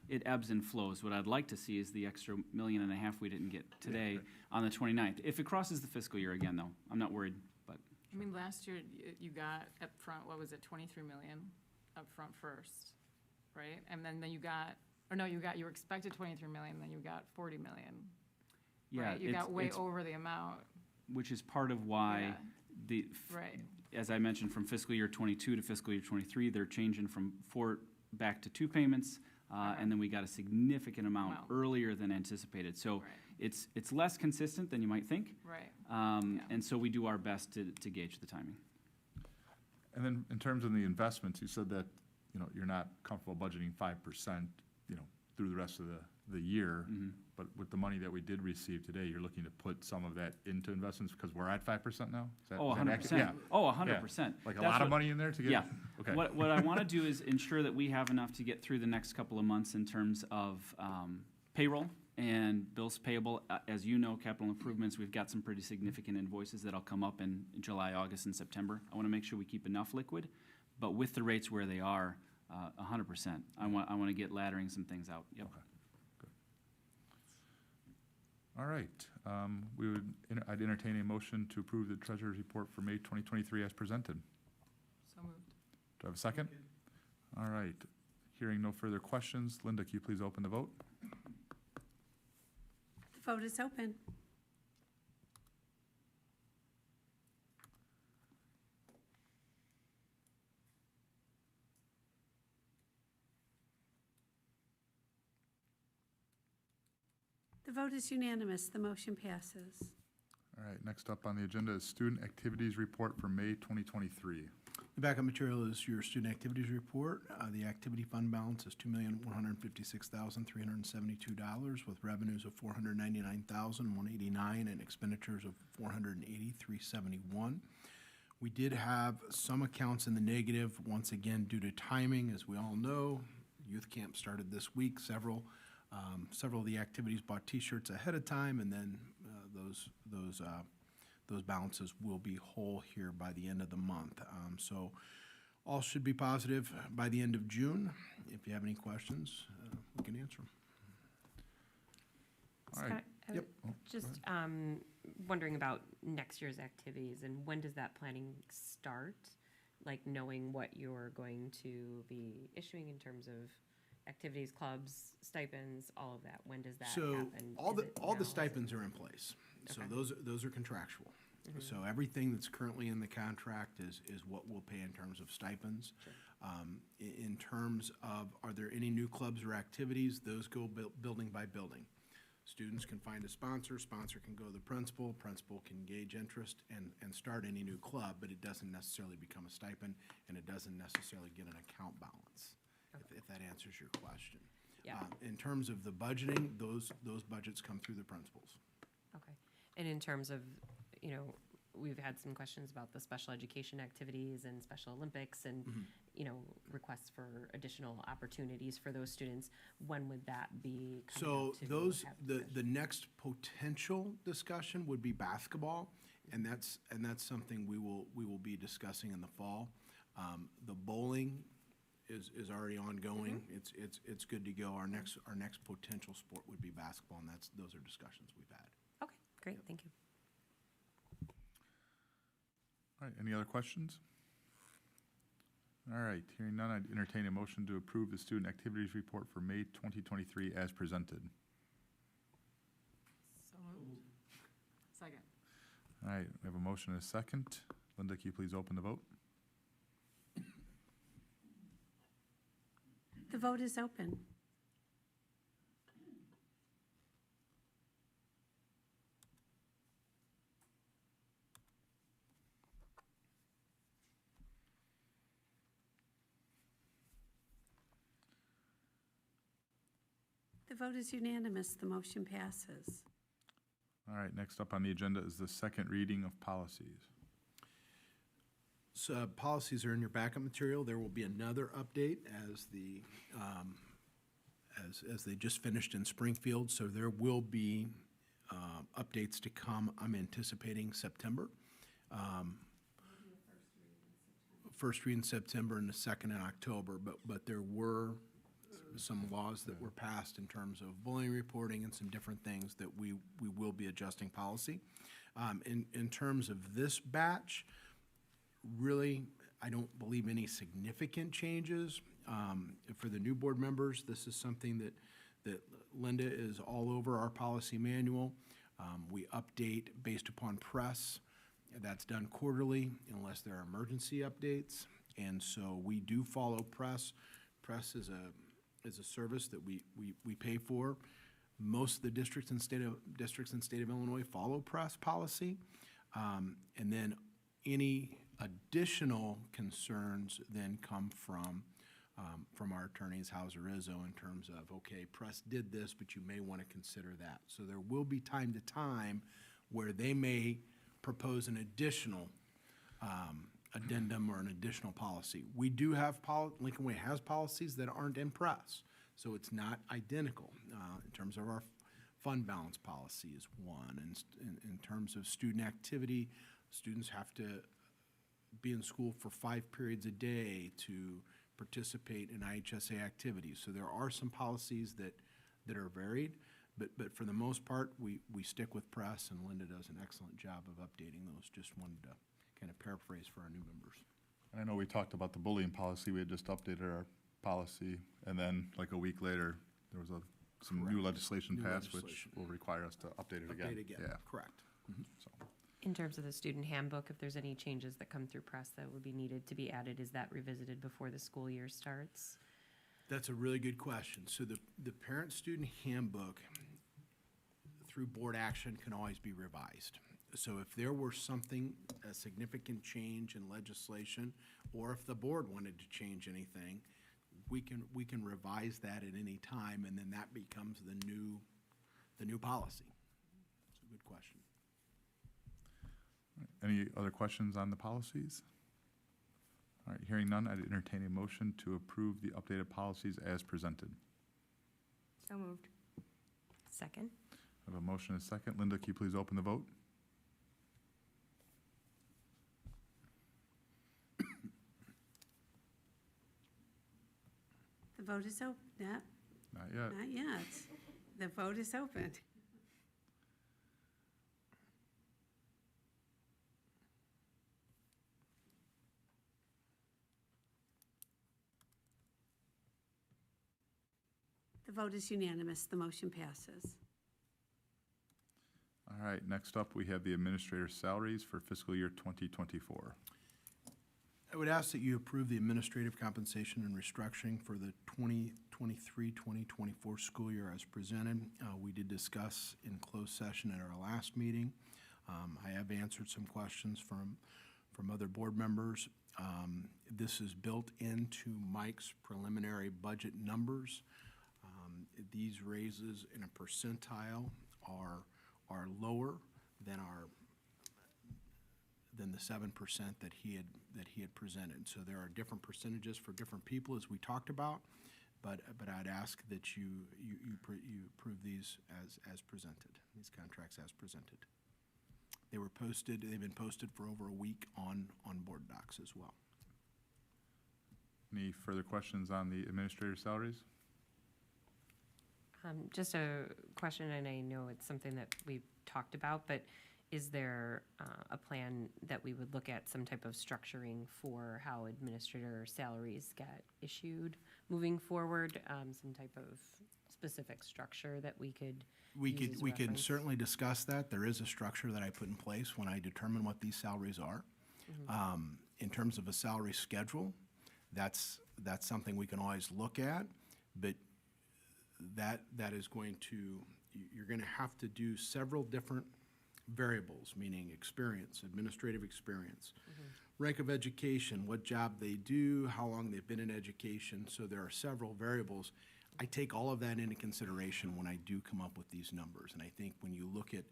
it ebbs and flows. What I'd like to see is the extra $1.5 million we didn't get today on the 29th. If it crosses the fiscal year again, though, I'm not worried, but. I mean, last year, you got up front, what was it, $23 million up front first, right? And then you were expected $23 million, then you got $40 million. Yeah, right? You got way over the amount. Which is part of why Right. As I mentioned, from fiscal year 22 to fiscal year 23, they're changing from 4 back to 2 payments. And then we got a significant amount earlier than anticipated. So it's less consistent than you might think. Right. And so we do our best to gauge the timing. And then in terms of the investments, you said that, you're not comfortable budgeting 5%, through the rest of the year. Mm-hmm. But with the money that we did receive today, you're looking to put some of that into investments because we're at 5% now? Is that 100%. accurate? Yeah. Oh, 100%. Like a lot of money in there to get? Yeah. Okay. What I want to do is ensure that we have enough to get through the next couple of months in terms of payroll and bills payable. As you know, capital improvements, we've got some pretty significant invoices that'll come up in July, August, and September. I want to make sure we keep enough liquid, but with the rates where they are, 100%. I want to get laddering some things out. Yep. Okay. Good. All right. I'd entertain a motion to approve the treasurer's report for May 2023 as presented. So moved. Do I have a second? All right. Hearing no further questions, Linda, can you please open the vote? The vote is open. The vote is unanimous. The motion passes. All right, next up on the agenda is student activities report for May 2023. The backup material is your student activities report. The activity fund balance is $2,156,372 with revenues of $499,189 and expenditures of $483,771. We did have some accounts in the negative, once again, due to timing. As we all know, youth camp started this week. Several of the activities bought T-shirts ahead of time, and then those balances will be whole here by the end of the month. So all should be positive by the end of June. If you have any questions, we can answer them. All right. Scott, Yep. Just wondering about next year's activities and when does that planning start? Like knowing what you're going to be issuing in terms of activities, clubs, stipends, all of that. When does that So happen? all Is the it all now? the Is it- stipends are in place. So Okay. those are contractual. So everything that's currently in the contract is what we'll pay in terms of stipends. In terms of, are there any new clubs or activities? Those go building by building. Students can find a sponsor can go to the principal can gauge interest and start any new club, but it doesn't necessarily become a stipend, and it doesn't necessarily get an account balance, if that answers your question. Yeah. In terms of the budgeting, those budgets come through the principals. Okay. And in terms of, we've had some questions about the special education activities and Special Olympics and, requests for additional opportunities for those students. When would that be coming So up to those, have the discussion? next potential discussion would be basketball, and that's something we will be discussing in the fall. The bowling is already ongoing. It's good to go. Our next potential sport would be basketball, and those are discussions we've had. Okay, great, thank you. All right, any other questions? All right, hearing none, I'd entertain a motion to approve the student activities report for May 2023 as presented. So moved. Second. All right, we have a motion and a second. Linda, can you please open the vote? The vote is open. The vote is unanimous. The motion passes. All right, next up on the agenda is the second reading of policies. So policies are in your backup material. There will be another update as as they just finished in Springfield. So there will be updates to come. I'm anticipating September. First read in September and the second in October. But there were some laws that were passed in terms of bullying reporting and some different things that we will be adjusting policy. In terms of this batch, really, I don't believe any significant changes. For the new board members, this is something that Linda is all over our policy manual. We update based upon press. That's done quarterly unless there are emergency updates. And so we do follow press. Press is a service that we pay for. Most of the districts in state of Illinois follow press policy. And then any additional concerns then come from our attorneys, Hauser Izzo, in terms of, okay, press did this, but you may want to consider that. So there will be time to time where they may propose an additional addendum or an additional policy. We do have, Lincoln Way has policies that aren't in press, so it's not identical. In terms of our fund balance policy is one, and in terms of student activity, students have to be in school for 5 periods a day to participate in IHSA activities. So there are some policies that are varied, but for the most part, we stick with press, and Linda does an excellent job of updating those. Just wanted to kind of paraphrase for our new members. And I know we talked about the bullying policy. We had just updated our policy, and then like a week later, there was some new Correct. legislation New passed, which legislation. will require us to update it again. Update again, Yeah, correct. so. In terms of the student handbook, if there's any changes that come through press that would be needed to be added, is that revisited before the school year starts? That's a really good question. So the parent-student handbook through board action can always be revised. So if there were something, a significant change in legislation, or if the board wanted to change anything, we can revise that at any time, and then that becomes the new policy. It's a good question. Any other questions on the policies? All right, hearing none, I'd entertain a motion to approve the updated policies as presented. So moved. Second? I have a motion and a second. Linda, can you please open the vote? The vote is open. Not yet. Not yet. The vote is open. The vote is unanimous. The motion passes. All right, next up, we have the administrator's salaries for fiscal year 2024. I would ask that you approve the administrative compensation and restructuring for the 2023-2024 school year as presented. We did discuss in closed session at our last meeting. I have answered some questions from other board members. This is built into Mike's preliminary budget numbers. These raises in a percentile are lower than the 7% that he had presented. So there are different percentages for different people, as we talked about, but I'd ask that you approve these as presented, these contracts as presented. They've been posted for over a week on board docs as well. Any further questions on the administrator's salaries? Just a question, and I know it's something that we've talked about, but is there a plan that we would look at some type of structuring for how administrator salaries get issued moving forward? Some type of specific structure that we could use as We could reference? certainly discuss that. There is a structure that I put in place when I determine what these salaries are. In terms of a salary schedule, that's something we can always look at, but that is going to, you're going to have to do several different variables, meaning experience, administrative experience, rank of education, what job they do, how long they've been in education. So there are several variables. I take all of that into consideration when I do come up with these numbers. And I think when you look at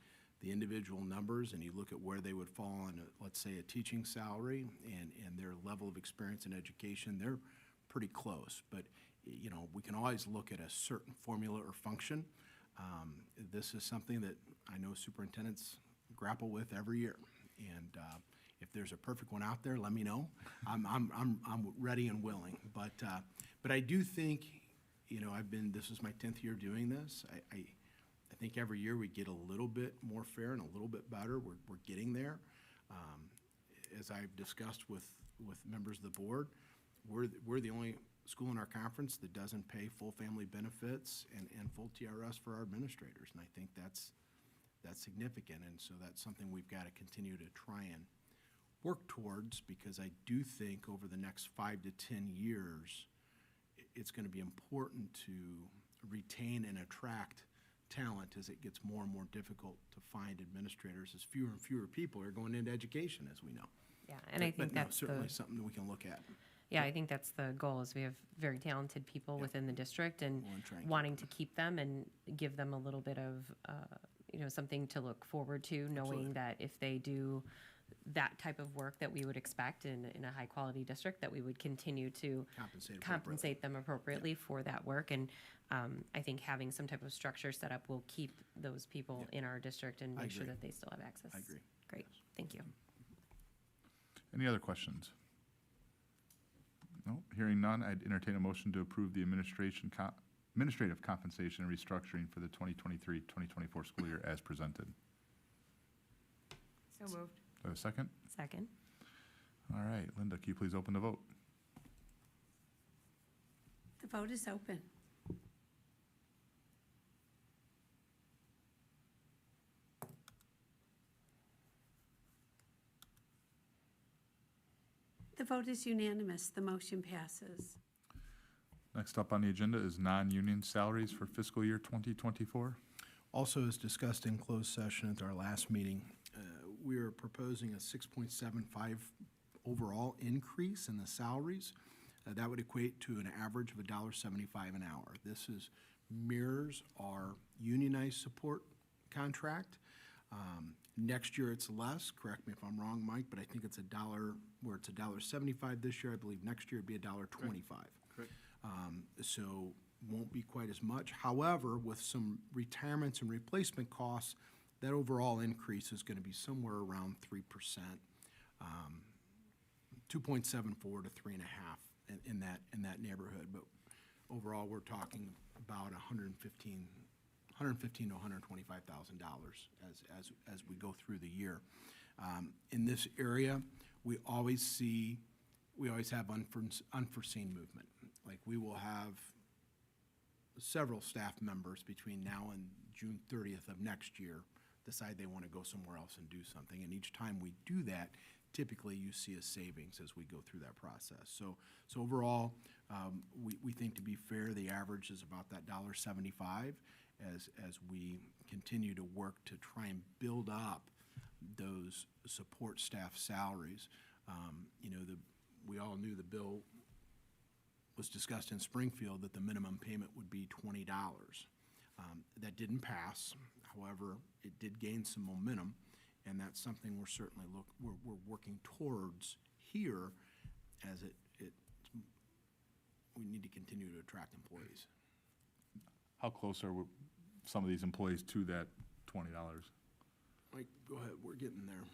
the individual numbers and you look at where they would fall on, let's say, a teaching salary and their level of experience in education, they're pretty close. But you know, we can always look at a certain formula or function. This is something that I know superintendents grapple with every year. And if there's a perfect one out there, let me know. I'm ready and willing. But I do think, you know, this is my 10th year doing this. I think every year we get a little bit more fair and a little bit better. We're getting there. As I've discussed with members of the board, we're the only school in our conference that doesn't pay full family benefits and full TRS for our administrators, and I think that's significant, and so that's something we've got to continue to try and work towards, because I do think over the next 5 to 10 years, it's going to be important to retain and attract talent as it gets more and more difficult to find administrators, as fewer and fewer people are going into education, as we know. Yeah, and I think that's certainly something that we can look at. Yeah, I think that's the goal, is we have very talented people within the district, and We wanna try and keep wanting to keep them and give them a little bit of, something to look forward to, knowing that if they do that type of work that we would expect in a high-quality district, that we would continue to compensate them appropriately for that work. And I think having some type of structure set up will keep those people in our district and make sure agree. that they still have access. I agree. Great, thank you. Any other questions? No, hearing none, I'd entertain a motion to approve the administrative compensation and restructuring for the 2023-2024 school year as presented. So moved. Do I have a second? Second. All right, Linda, can you please open the vote? The vote is open. The vote is unanimous. The motion passes. Next up on the agenda is non-union salaries for fiscal year 2024. Also, as discussed in closed session at our last meeting, we are proposing a 6.75 overall increase in the salaries. That would equate to an average of $1.75 an hour. This mirrors our unionized support contract. Next year it's less, correct me if I'm wrong, Mike, but I think it's where it's $1.75 this year, I believe next year it'd be $1.25. Correct. So won't be quite as much. However, with some retirements and replacement costs, that overall increase is going to be somewhere around 3%, 2.74 to 3.5 in that neighborhood. But overall, we're talking about $115,000 to $125,000 as we go through the year. In this area, we always have unforeseen movement. Like we will have several staff members between now and June 30th of next year decide they want to go somewhere else and do something. And each time we do that, typically you see a savings as we go through that process. So overall, we think to be fair, the average is about that $1.75 as we continue to work to try and build up those support staff salaries. We all knew the bill was discussed in Springfield that the minimum payment would be $20. That didn't pass. However, it did gain some momentum, and that's something we're certainly we're working towards here as we need to continue to attract employees. How close are some of these employees to that $20? Mike, go ahead, we're getting there.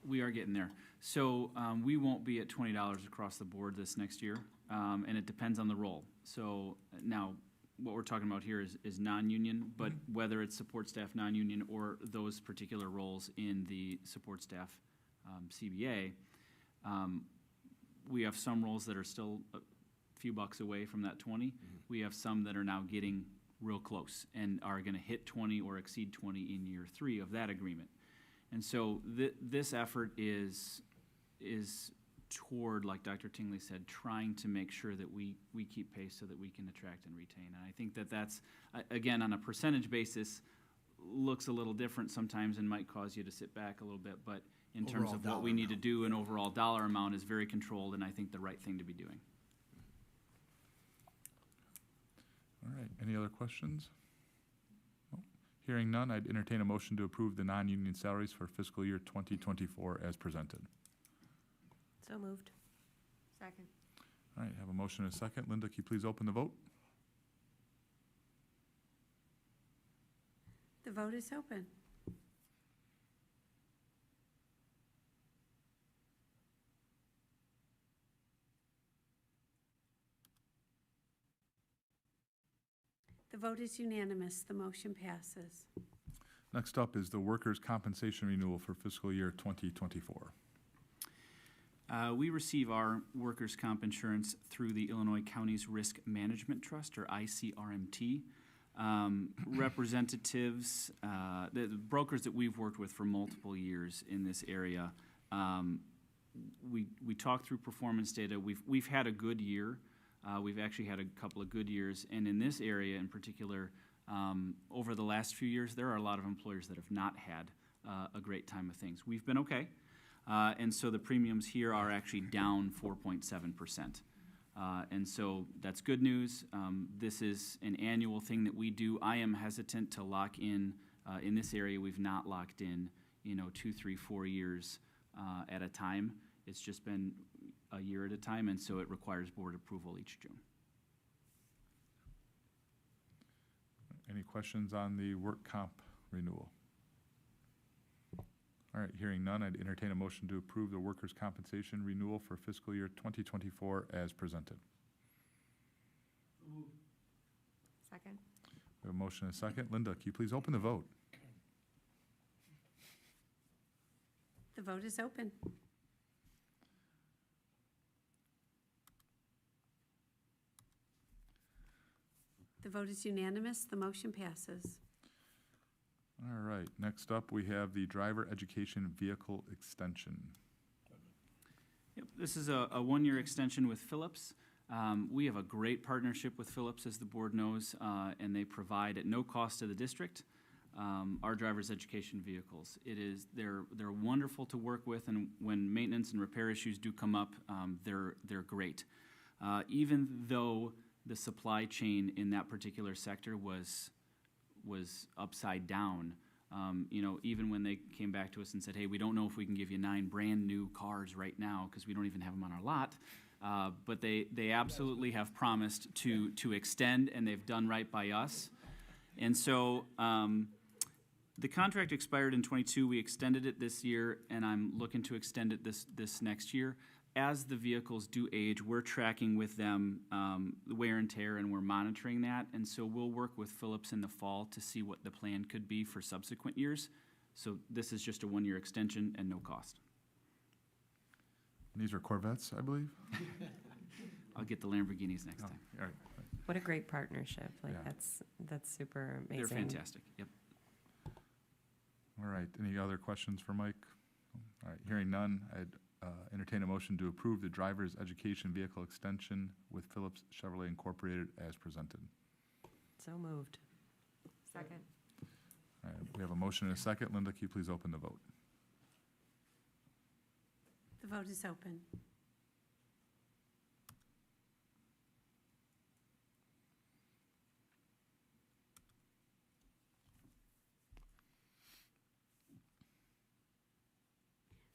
We are getting there. So we won't be at $20 across the board this next year, and it depends on the role. So now, what we're talking about here is non-union, but whether it's support staff non-union or those particular roles in the support staff CBA, we have some roles that are still a few bucks away from that 20. We have some that are now getting real close and are going to hit 20 or exceed 20 in year 3 of that agreement. And so this effort is toward, like Dr. Tingley said, trying to make sure that we keep pace so that we can attract and retain. And I think that's, again, on a percentage basis, looks a little different sometimes and might cause you to sit back a little bit, but in terms of what we need to do, an overall dollar amount is very controlled and I think the right thing to be doing. All right, any other questions? No. Hearing none, I'd entertain a motion to approve the non-union salaries for fiscal year 2024 as presented. So moved. Second. All right, have a motion and a second. Linda, can you please open the vote? The vote is open. The vote is unanimous. The motion passes. Next up is the workers' compensation renewal for fiscal year 2024. We receive our workers' comp insurance through the Illinois Counties Risk Management Trust, or ICRMT. Representatives, the brokers that we've worked with for multiple years in this area, we talked through performance data. We've had a good year. We've actually had a couple of good years, and in this area in particular, over the last few years, there are a lot of employers that have not had a great time of things. We've been okay. And so the premiums here are actually down 4.7%. And so that's good news. This is an annual thing that we do. I am hesitant to lock in this area. We've not locked in, 2, 3, 4 years at a time. It's just been a year at a time, and so it requires board approval each June. Any questions on the work comp renewal? All right, hearing none, I'd entertain a motion to approve the workers' compensation renewal for fiscal year 2024 as presented. Second. We have a motion and a second. Linda, can you please open the vote? The vote is open. The vote is unanimous. The motion passes. All right, next up, we have the driver education vehicle extension. Yep, this is a one-year extension with Phillips. We have a great partnership with Phillips, as the board knows, and they provide at no cost to the district our driver's education vehicles. They're wonderful to work with, and when maintenance and repair issues do come up, they're great. Even though the supply chain in that particular sector was upside down, even when they came back to us and said, hey, we don't know if we can give you 9 brand-new cars right now because we don't even have them on our lot, but they absolutely have promised to extend, and they've done right by us. And so the contract expired in '22. We extended it this year, and I'm looking to extend it this next year. As the vehicles do age, we're tracking with them the wear and tear, and we're monitoring that. And so we'll work with Phillips in the fall to see what the plan could be for subsequent years. So this is just a 1-year extension and no cost. And these are Corvettes, I believe? I'll get the Lamborghinis next time. All right. What a great partnership. Like, Yeah. that's super amazing. They're fantastic, yep. All right, any other questions for Mike? All right, hearing none, I'd entertain a motion to approve the driver's education vehicle extension with Phillips Chevrolet Incorporated as presented. So moved. Second. All right, we have a motion and a second. Linda, can you please open the vote? The vote is open.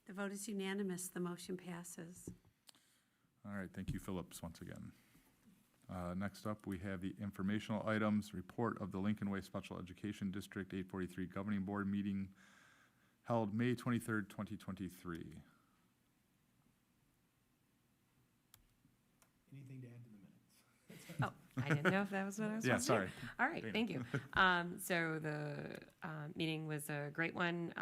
The vote is unanimous. The motion passes. All right, thank you, Phillips, once again. Next up, we have the informational items, report of the Lincoln Way Special Education District 843 Governing Board meeting held May 23rd, 2023. Anything to add to the minutes? Oh, I didn't know if that was what I was Yeah, supposed to do. sorry. All right, Dana. thank you. So the meeting was a great one,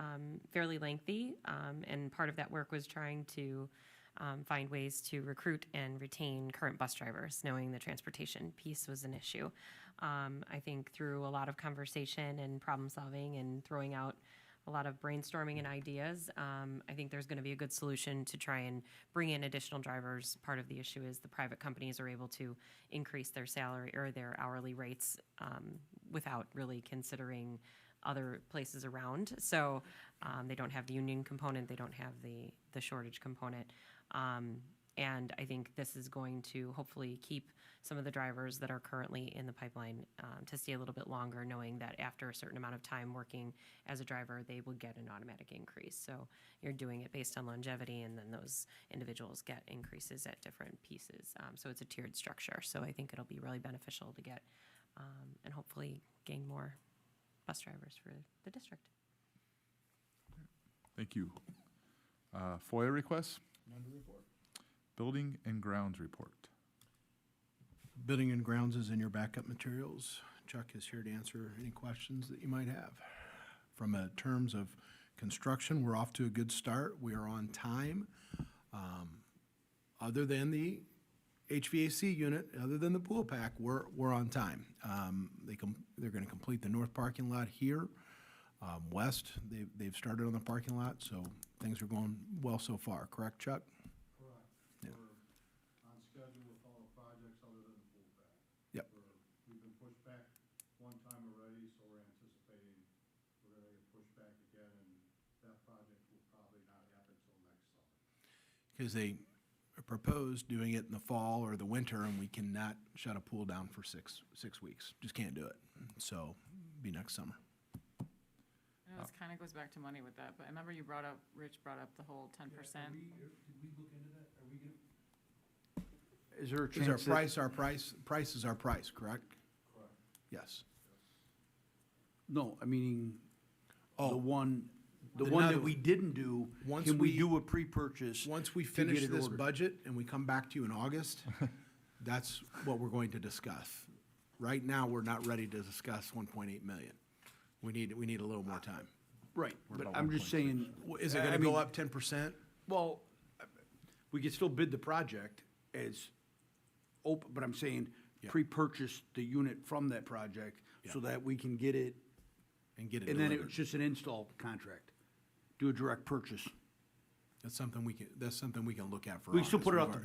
fairly lengthy, and part of that work was trying to find ways to recruit and retain current bus drivers, knowing the transportation piece was an issue. I think through a lot of conversation and problem solving and throwing out a lot of brainstorming and ideas, I think there's going to be a good solution to try and bring in additional drivers. Part of the issue is the private companies are able to increase their salary or their hourly rates without really considering other places around. So they don't have the union component, they don't have the shortage component. And I think this is going to hopefully keep some of the drivers that are currently in the pipeline to stay a little bit longer, knowing that after a certain amount of time working as a driver, they will get an automatic increase. So you're doing it based on longevity, and then those individuals get increases at different pieces. So it's a tiered structure. So I think it'll be really beneficial to get and hopefully gain more bus drivers for the district. Thank you. FOIA requests, None to report. building and grounds report. Building and grounds is in your backup materials. Chuck is here to answer any questions that you might have. From terms of construction, we're off to a good start. We are on time. Other than the HVAC unit, other than the pool pack, we're on time. They're going to complete the north parking lot here. West, they've started on the parking lot, so things are going well so far. Correct, Chuck? Correct. Yeah. We're on schedule with all the projects other than the pool pad. Yep. We've been pushed back one time already, so we're anticipating we're gonna get pushed back again, and that project will probably not happen till next summer. Because they proposed doing it in the fall or the winter, and we cannot shut a pool down for six weeks. Just can't do it. So, be next summer. I know this kind of goes back to money with that, but I remember Rich brought up the whole 10%. Did we look into that? Are we gonna? Is there a Is our chance that, price is our price, correct? Correct. Yes. no, I mean, Oh. the one Another- that we didn't do, Once can we we- do a pre-purchase? Once we to get finish it this ordered? budget and we come back to you in August, that's what we're going to discuss. Right now, we're not ready to discuss 1.8 million. We need a little more time. Right, but about I'm just saying. Is it I gonna go mean, up 10%? Well, we could still bid the project as open, but I'm saying Yeah. pre-purchase the unit from that project so Yeah. that we can get it, And get it and then delivered? it's just an install contract. Do a direct purchase. That's something we can look at for We can still August. put it We've out to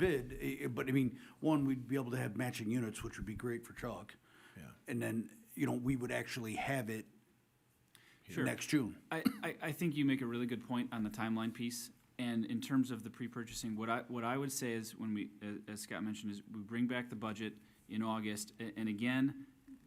bid, but I mean, one, we'd be able to have matching units, which would be great for Chuck. Yeah. And then, we would actually have it here. Sure. Next June. I think you make a really good point on the timeline piece. And in terms of the pre-purchasing, what I would say is when we, as Scott mentioned, is we bring back the budget in August. And again,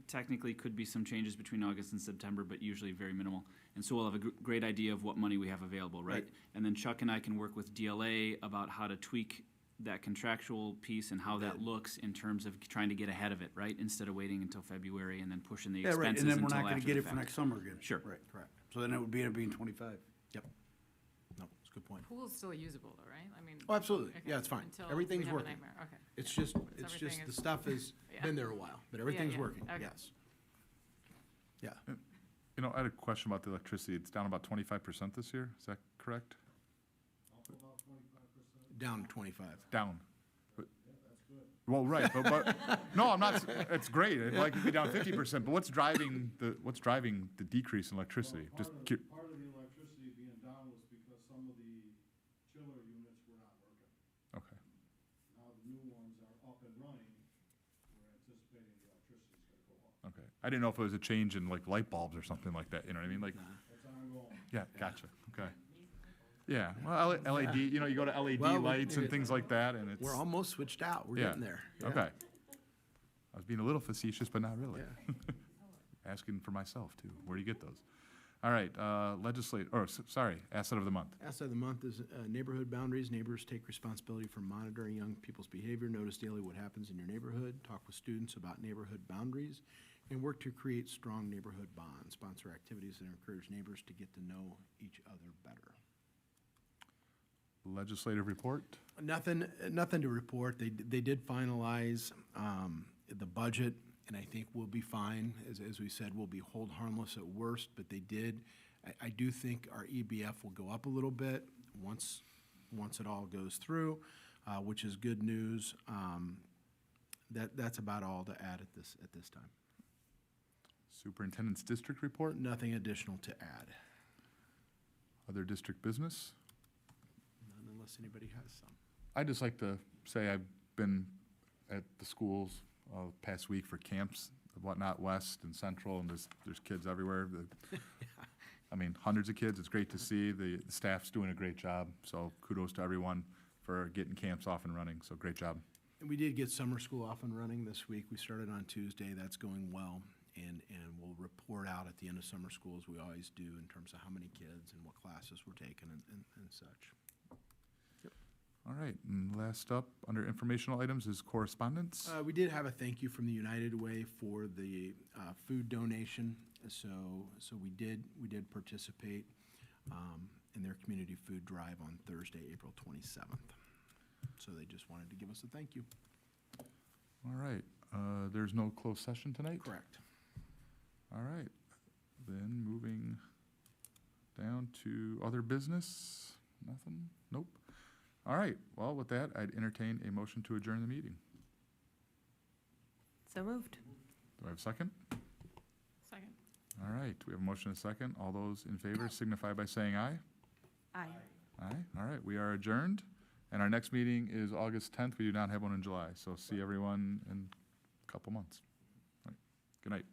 technically could be some changes between August and September, but usually very minimal. And so we'll have a great idea of what money we have available, right? And then Chuck and I can work with DLA about how to tweak that contractual piece and how that looks in terms of trying to get ahead of it, right? Instead of waiting until February and then pushing the Yeah, right, expenses and then we're until not gonna after get the it for fact. next summer again. Sure. Right, correct. So then it would end up being 25. Yep. No, it's a good point. Pool's still usable though, right? I mean. Oh, absolutely. okay, Yeah, it's fine. until Everything's we have a working. nightmare. Okay. It's just, everything the is- stuff has Yeah. been there a while, but everything's yeah. working, Okay. yes. Yeah, You know, I had a question about the electricity. It's down about 25% this year. Is that correct? down to 25. Down. Well, right, but, no, I'm not, it's great. I'd like it to be down 50%, but what's driving the decrease in electricity? Just Part of the electricity being down was because some of the chiller units were not working. okay. Now the new ones are up and running, we're anticipating the electricity's gonna go up. Okay. I didn't know if it was a change in like light bulbs or something like that, you know what I mean? Like, That's ongoing. yeah, gotcha, okay. Yeah, well, LED, you know, you go to LED Well, lights and things like that, and it's. We're almost switched out, we're Yeah. getting there. Yeah. Okay. I was being a little facetious, but not really. Yeah. Asking for myself too. Where do you get those? All right, asset of the month. Asset of the month is neighborhood boundaries. Neighbors take responsibility for monitoring young people's behavior. Notice daily what happens in your neighborhood. Talk with students about neighborhood boundaries and work to create strong neighborhood bonds. Sponsor activities that encourage neighbors to get to know each other better. Legislative report. Nothing to report. They did finalize the budget, and I think we'll be fine. As we said, we'll be hold harmless at worst, but they did. I do think our EBF will go up a little bit once it all goes through, which is good news. That's about all to add at this time. Superintendent's district report. Nothing additional to add, Other district business. none unless anybody has some. I'd just like to say I've been at the schools past week for camps, whatnot, west and central, and there's kids everywhere. I mean, hundreds of kids. It's great to see. The staff's doing a great job, so kudos to everyone for getting camps off and running, so great job. And we did get summer school off and running this week. We started on Tuesday. That's going well. And we'll report out at the end of summer school, as we always do, in terms of how many kids and what classes we're taking and such. All right, and last up, under informational items is correspondence. We did have a thank you from the United Way for the food donation. So we did participate in their community food drive on Thursday, April 27th. So they just wanted to give us a thank you. All right, there's no closed session tonight? Correct. All right, then moving down to other business, nothing, nope. All right, well, with that, I'd entertain a motion to adjourn the meeting. So moved. Do I have a second? Second. All right, we have a motion and a second. All those in favor signify by saying aye. Aye. Aye, all right, we are adjourned. And our next meeting is August 10th. We do not have one in July, so see everyone in a couple months. All right, good night.